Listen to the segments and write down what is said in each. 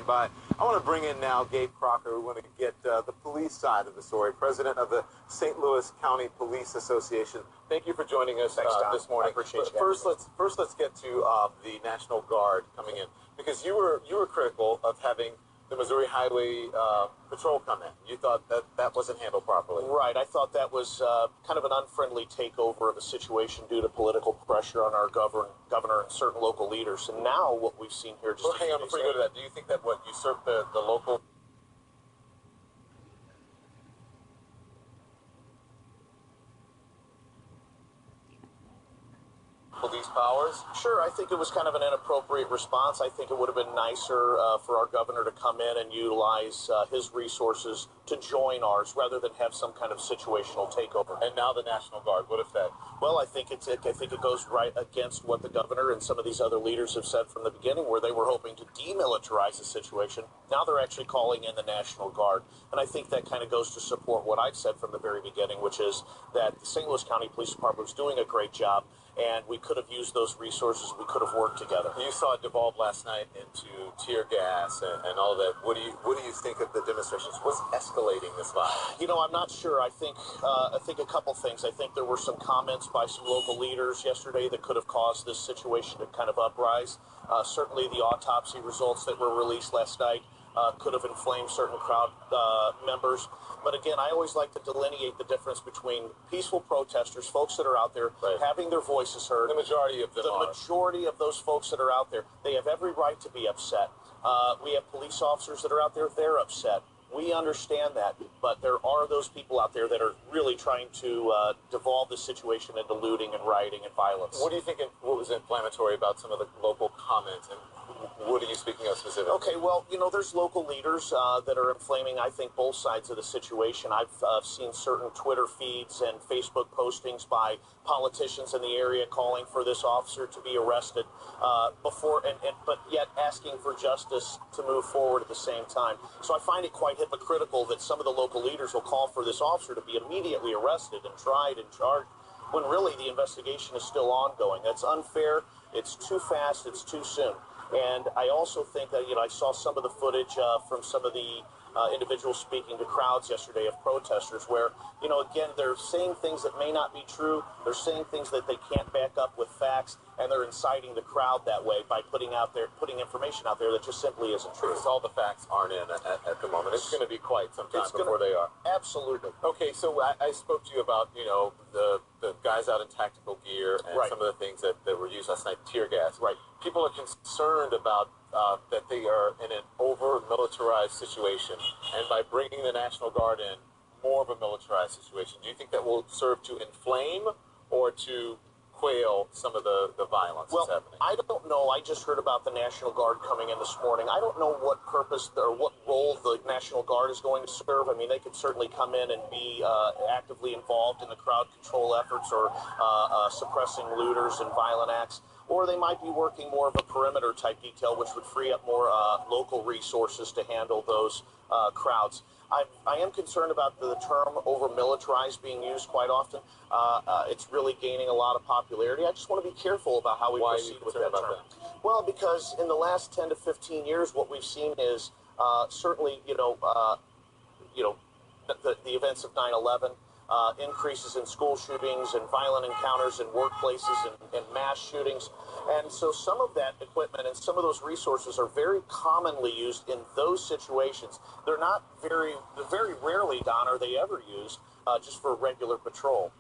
stand by. I want to bring in now Gabe Crocker. We want to get the police side of the story, president of the St. Louis County Police Association. Thank you for joining us this morning. I appreciate it. First, let's get to the National Guard coming in, because you were critical of having the Missouri Highway Patrol come in. You thought that wasn't handled properly. Right. I thought that was kind of an unfriendly takeover of the situation due to political pressure on our governor and certain local leaders. And now what we've seen here just hang on before you go to that. Do you think that what usurped the local police powers? Sure, I think it was kind of an inappropriate response. I think it would have been nicer for our governor to come in and utilize his resources to join ours rather than have some kind of situational takeover. And now the National Guard, what effect? Well, I think it goes right against what the governor and some of these other leaders have said from the beginning, where they were hoping to demilitarize the situation. Now they're actually calling in the National Guard. And I think that kind of goes to support what I've said from the very beginning, which is that the St. Louis County Police Department was doing a great job, and we could have used those resources. We could have worked together. You saw it devolve last night into tear gas and all that. What do you think of the demonstrations? What's escalating this violence? You know, I'm not sure. I think a couple things. I think there were some comments by some local leaders yesterday that could have caused this situation to kind of uprise. Certainly the autopsy results that were released last night could have inflamed certain crowd members. But again, I always like to delineate the difference between peaceful protesters, folks that are out there having their voices heard. The majority of them The majority of those folks that are out there, they have every right to be upset. We have police officers that are out there, they're upset. We understand that, but there are those people out there that are really trying to devolve the situation into looting and rioting and violence. What do you think? What was inflammatory about some of the local comments, and what are you speaking of specifically? Okay, well, you know, there's local leaders that are inflaming, I think, both sides of the situation. I've seen certain Twitter feeds and Facebook postings by politicians in the area calling for this officer to be arrested but yet asking for justice to move forward at the same time. So I find it quite hypocritical that some of the local leaders will call for this officer to be immediately arrested and tried and charged when really the investigation is still ongoing. That's unfair. It's too fast. It's too soon. And I also think that, you know, I saw some of the footage from some of the individuals speaking to crowds yesterday of protesters where, you know, again, they're saying things that may not be true. They're saying things that they can't back up with facts, and they're inciting the crowd that way by putting information out there that just simply isn't true. Because all the facts aren't in at the moment. It's going to be quite some time before they are. Absolutely. Okay, so I spoke to you about, you know, the guys out in tactical gear and some of the things that were used last night, tear gas. Right. People are concerned about that they are in an over-militarized situation, and by bringing the National Guard in, more of a militarized situation. Do you think that will serve to inflame or to quail some of the violence that's happening? I don't know. I just heard about the National Guard coming in this morning. I don't know what purpose or what role the National Guard is going to serve. I mean, they could certainly come in and be actively involved in the crowd control efforts or suppressing looters and violent acts. Or they might be working more of a perimeter type detail, which would free up more local resources to handle those crowds. I am concerned about the term over-militarized being used quite often. It's really gaining a lot of popularity. I just want to be careful about how we proceed with that term. Well, because in the last 10 to 15 years, what we've seen is certainly, the events of 9/11, increases in school shootings and violent encounters in workplaces and mass shootings. And so some of that equipment and some of those resources are very commonly used in those situations. They're very rarely, Don, are they ever used just for regular patrol.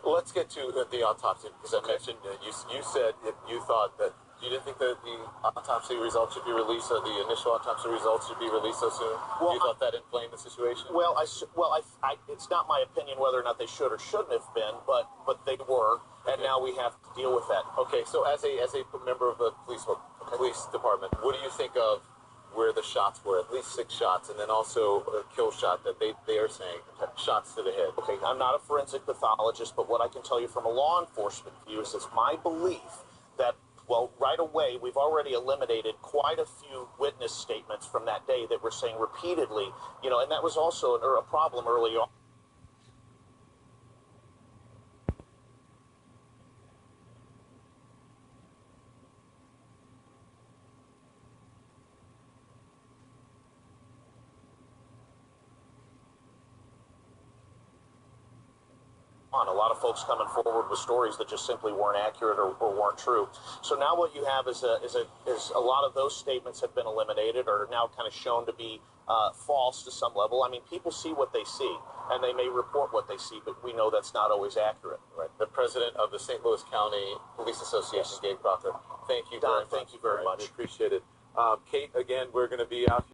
Let's get to the autopsy, because I mentioned you said you thought that you didn't think that the autopsy results should be released, or the initial autopsy results should be released so soon? Well, you thought that inflamed the situation? Well, it's not my opinion whether or not they should or shouldn't have been, but they were, and now we have to deal with that. Okay, so as a member of the police department, what do you think of where the shots were? At least 6 shots, and then also a kill shot that they are saying shots to the head. Okay, I'm not a forensic pathologist, but what I can tell you from a law enforcement view is it's my belief that, well, right away, we've already eliminated quite a few witness statements from that day that were saying repeatedly, and that was also a problem early on. on. A lot of folks coming forward with stories that just simply weren't accurate or weren't true. So now what you have is a lot of those statements have been eliminated or now kind of shown to be false to some level. I mean, people see what they see, and they may report what they see, but we know that's not always accurate. Right. The president of the St. Louis County Police Association, Gabe Crocker. Thank you very much. Thank you very much. We appreciate it. Kate, again, we're going to be out here.